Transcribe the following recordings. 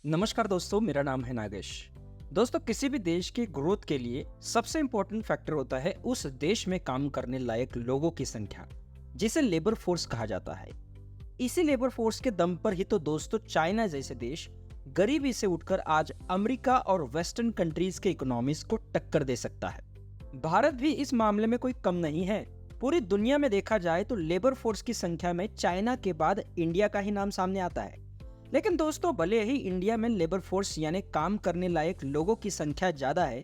नमस्कार दोस्तों, मेरा नाम है नागेश। दोस्तों, किसी भी देश के ग्रोथ के लिए सबसे इम्पोर्टेंट फैक्टर होता है उस देश में काम करने लायक लोगों की संख्या, जिसे लेबर फोर्स कहा जाता है। इसी लेबर फोर्स के दम पर ही तो दोस्तों चाइना जैसे देश गरीबी से उठकर आज अमेरिका और वेस्टर्न कंट्रीज के इकोनॉमीज को टक्कर दे सकता है। भारत भी इस मामले में कोई कम नहीं है। पूरी दुनिया में देखा जाए तो लेबर फोर्स की संख्या में चाइना के बाद इंडिया का ही नाम सामने आता है। लेकिन दोस्तों, भले ही इंडिया में लेबर फोर्स यानी काम करने लायक लोगों की संख्या ज्यादा है,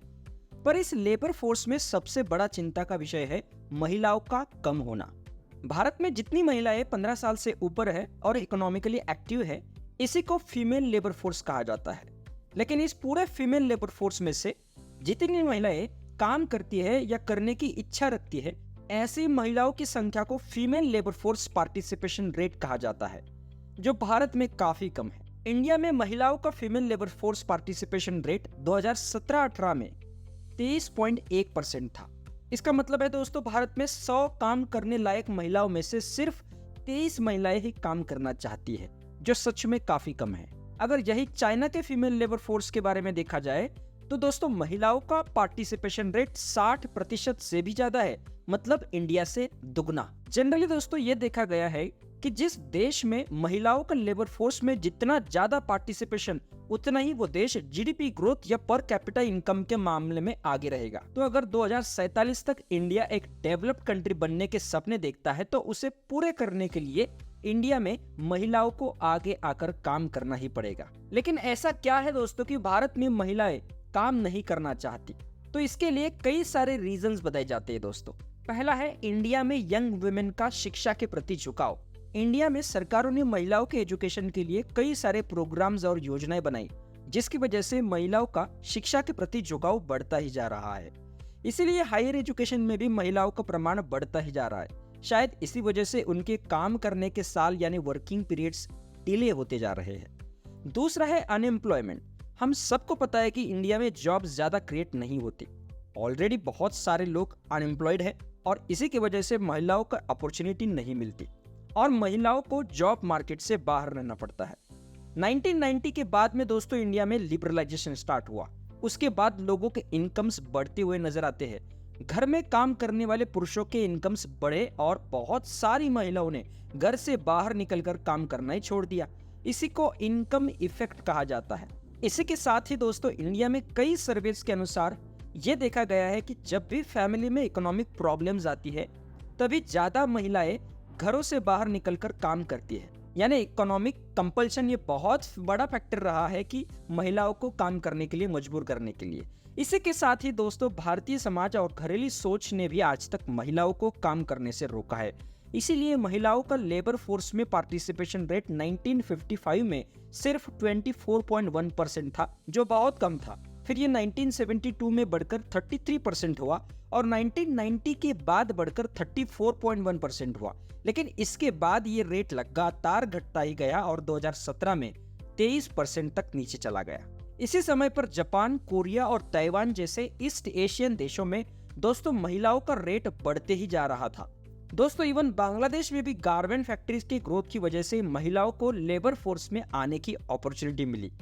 पर इस लेबर फोर्स में सबसे बड़ा चिंता का विषय है महिलाओं का कम होना। भारत में जितनी महिलाएं 15 साल से ऊपर है और इकोनॉमिकली एक्टिव है, इसी को फीमेल लेबर फोर्स कहा जाता है। लेकिन इस पूरे फीमेल लेबर फोर्स में से जितनी महिलाएं काम करती है या करने की इच्छा रखती है, ऐसी महिलाओं की संख्या को female labour force participation rate कहा जाता है, जो भारत में काफी कम है। इंडिया में महिलाओं का female labour force participation rate 2017-18 में 23.1% था। इसका मतलब है दोस्तों, भारत में 100 काम करने लायक महिलाओं में से सिर्फ 23 महिलाएं ही काम करना चाहती है, जो सच में काफी कम है। अगर यही चाइना के फीमेल लेबर फोर्स के बारे में देखा जाए तो दोस्तों महिलाओं का पार्टिसिपेशन रेट 60% से भी ज्यादा है, मतलब इंडिया से दुगना। जनरली दोस्तों ये देखा गया है कि जिस देश में महिलाओं का लेबर फोर्स में जितना ज्यादा पार्टिसिपेशन, उतना ही वो देश जीडीपी ग्रोथ या पर कैपिटा इनकम के मामले में आगे रहेगा। तो अगर 2047 तक इंडिया एक डेवलप्ड कंट्री बनने के सपने देखता है, तो उसे पूरे करने के लिए इंडिया में महिलाओं को आगे आकर काम करना ही पड़ेगा। लेकिन ऐसा क्या है दोस्तों कि भारत में महिलाएं काम नहीं करना चाहती? तो इसके लिए कई सारे रीजंस बताए जाते हैं दोस्तों। पहला है इंडिया में यंग वुमेन का शिक्षा के प्रति झुकाव। इंडिया में सरकारों ने महिलाओं के एजुकेशन के लिए कई सारे प्रोग्राम्स और योजनाएं बनाई, जिसकी वजह से महिलाओं का शिक्षा के प्रति झुकाव बढ़ता ही जा रहा है। इसीलिए हायर एजुकेशन में भी महिलाओं का प्रमाण बढ़ता ही जा रहा है। शायद इसी वजह से उनके काम करने के साल यानी वर्किंग पीरियड्स डिले होते जा रहे हैं। दूसरा है अनएम्प्लॉयमेंट। हम सबको पता है कि इंडिया में जॉब ज्यादा क्रिएट नहीं होती। ऑलरेडी बहुत सारे लोग अनएम्प्लॉयड है और इसी की वजह से महिलाओं को अपॉर्चुनिटी नहीं मिलती और महिलाओं को जॉब मार्केट से बाहर रहना पड़ता है। 1990 के बाद में दोस्तों इंडिया में लिबरलाइजेशन स्टार्ट हुआ। उसके बाद लोगों के इनकम्स बढ़ते हुए नजर आते हैं। घर में काम करने वाले पुरुषों के इनकम्स बढ़े और बहुत सारी महिलाओं ने घर से बाहर निकलकर काम करना ही छोड़ दिया। इसी को इनकम इफेक्ट कहा जाता है। इसी के साथ ही दोस्तों इंडिया में कई सर्वेस के अनुसार ये देखा गया है कि जब भी फैमिली में इकोनॉमिक प्रॉब्लम्स आती है, तभी ज्यादा महिलाएं घरों से बाहर निकलकर काम करती है। यानी इकोनॉमिक कंपल्शन ये बहुत बड़ा फैक्टर रहा है कि महिलाओं को काम करने के लिए मजबूर करने के लिए। इसी के साथ ही दोस्तों भारतीय समाज और घरेलू सोच ने भी आज तक महिलाओं को काम करने से रोका है। इसीलिए महिलाओं का लेबर फोर्स में पार्टिसिपेशन रेट 1955 में सिर्फ 24.1% था, जो बहुत कम था। फिर ये 1972 में बढ़कर 33% हुआ और 1990 के बाद बढ़कर 34.1% हुआ। लेकिन इसके बाद ये रेट लगातार घटता ही गया और 2017 में 23% तक नीचे चला गया। इसी समय पर जापान, कोरिया और ताइवान जैसे ईस्ट एशियन देशों में दोस्तों महिलाओं का रेट बढ़ते ही जा रहा था। दोस्तों इवन बांग्लादेश में भी गारमेंट फैक्ट्रीज की ग्रोथ की वजह से महिलाओं को लेबर फोर्स में आने की अपॉर्चुनिटी मिली।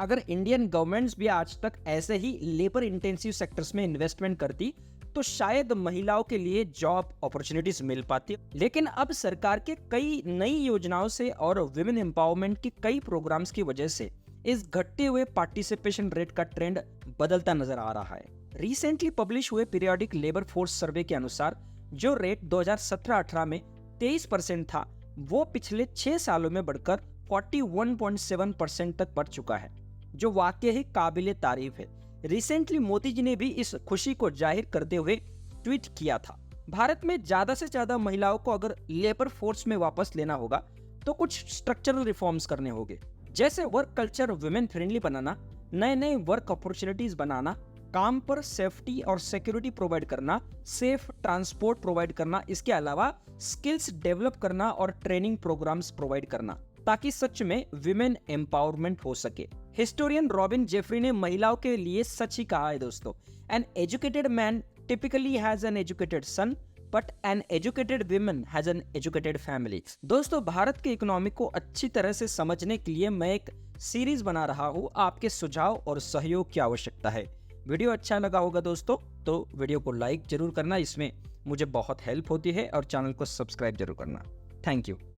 अगर इंडियन गवर्नमेंट्स भी आज तक ऐसे ही लेबर इंटेंसिव सेक्टर्स में इन्वेस्टमेंट करती, तो शायद महिलाओं के लिए जॉब अपॉर्चुनिटीज मिल पाती। लेकिन अब सरकार के कई नई योजनाओं से और वुमेन एम्पावरमेंट के कई प्रोग्राम्स की वजह से इस घटते हुए पार्टिसिपेशन रेट का ट्रेंड बदलता नजर आ रहा है। रिसेंटली पब्लिश हुए पीरियोडिक लेबर फोर्स सर्वे के अनुसार जो रेट 2017-18 में 23% था, वो पिछले 6 सालों में बढ़कर 41.7% तक बढ़ चुका है, जो वाकई ही काबिले तारीफ है। रिसेंटली मोदी जी ने भी इस खुशी को जाहिर करते हुए ट्वीट किया था। भारत में ज्यादा से ज्यादा महिलाओं को अगर लेबर फोर्स में वापस लेना होगा तो कुछ स्ट्रक्चरल रिफॉर्म्स करने होंगे, जैसे वर्क कल्चर वुमेन फ्रेंडली बनाना, नए नए वर्क अपॉर्चुनिटीज बनाना, काम पर सेफ्टी और सिक्योरिटी प्रोवाइड करना, सेफ ट्रांसपोर्ट प्रोवाइड करना, इसके अलावा स्किल्स डेवलप करना और ट्रेनिंग प्रोग्राम्स प्रोवाइड करना, ताकि सच में विमेन एम्पावरमेंट हो सके। हिस्टोरियन रॉबिन जेफरी ने महिलाओं के लिए सच ही कहा है दोस्तों, an educated man typically has an educated son, but an educated women has an educated family. दोस्तों, भारत के इकोनॉमी को अच्छी तरह से समझने के लिए मैं एक सीरीज बना रहा हूँ। आपके सुझाव और सहयोग की आवश्यकता है। वीडियो अच्छा लगा होगा दोस्तों तो वीडियो को लाइक जरूर करना, इसमें मुझे बहुत हेल्प होती है, और चैनल को सब्सक्राइब जरूर करना। Thank you.